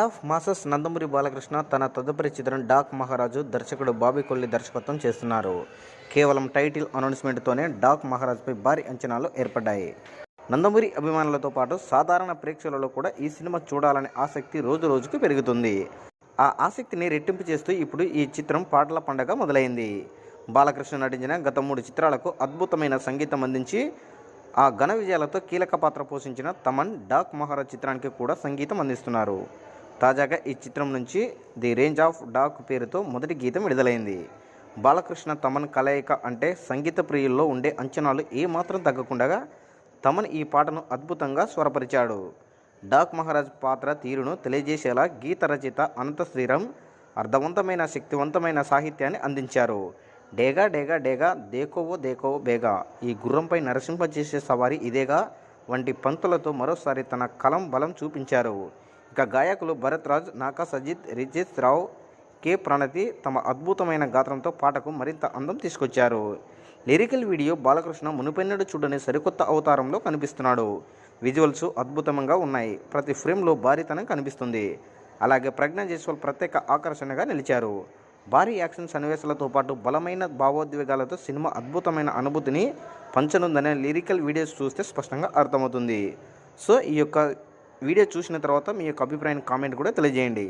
God of masses Nandamuri Balakrishna తన తదుపరి చిత్రం డాక్ మహారాజు దర్శకుడు బాబీ కొల్లి దర్శకత్వం చేస్తున్నారు. కేవలం టైటిల్ అనౌన్స్మెంట్తోనే డాక్ మహారాజుపై భారీ అంచనాలు ఏర్పడ్డాయి. నందమూరి అభిమానులతో పాటు సాధారణ ప్రేక్షకులలో కూడా ఈ సినిమా చూడాలనే ఆసక్తి రోజు రోజుకు పెరుగుతుంది. ఆ ఆసక్తిని రెట్టింపు చేస్తూ ఇప్పుడు ఈ చిత్రం పాటల పండగ మొదలైంది. బాలకృష్ణ నటించిన గత 3 చిత్రాలకు అద్భుతమైన సంగీతం అందించి ఆ ఘన విజయాలతో కీలక పాత్ర పోషించిన తమన్ డాక్ మహారాజ్ చిత్రానికి కూడా సంగీతం అందిస్తున్నారు. తాజాగా ఈ చిత్రం నుంచి ది రేంజ్ ఆఫ్ డాక్ పేరుతో మొదటి గీతం విడుదలైంది. బాలకృష్ణ తమన్ కలయిక అంటే సంగీత ప్రియుల్లో ఉండే అంచనాలు ఏమాత్రం తగ్గకుండా తమన్ ఈ పాటను అద్భుతంగా స్వరపరిచాడు. డాక్ మహారాజ్ పాత్ర తీరును తెలియజేసేలా గీత రచయిత అనంత శ్రీరామ్ అర్థవంతమైన శక్తివంతమైన సాహిత్యాన్ని అందించారు. డేగా డేగా డేగా దేకోవో దేకోవో బేగా, ఈ గుర్రంపై నరసింపజేసే సవారీ ఇదేగా వంటి పంక్తులతో మరోసారి తన కలం బలం చూపించారు. ఇక గాయకులు భరత్ రాజ్, నాకా సజిత్, రిజిత్ రావు, కె ప్రణతి తమ అద్భుతమైన గాత్రంతో పాటకు మరింత అందం తీసుకొచ్చారు. లిరికల్ వీడియో బాలకృష్ణ మునుపెన్నడూ చూడని సరికొత్త అవతారంలో కనిపిస్తున్నాడు. విజువల్స్ అద్భుతంగా ఉన్నాయి. ప్రతి ఫ్రేమ్లో భారీతనం కనిపిస్తుంది. అలాగే ప్రజ్ఞా జైస్వాల్ ప్రత్యేక ఆకర్షణగా నిలిచారు. భారీ యాక్షన్ సన్నివేశాలతో పాటు బలమైన భావోద్వేగాలతో సినిమా అద్భుతమైన అనుభూతిని పంచనుందనే లిరికల్ వీడియోస్ చూస్తే స్పష్టంగా అర్థమవుతుంది. సో ఈ యొక్క వీడియో చూసిన తర్వాత మీ యొక్క అభిప్రాయాన్ని కామెంట్ కూడా తెలియజేయండి.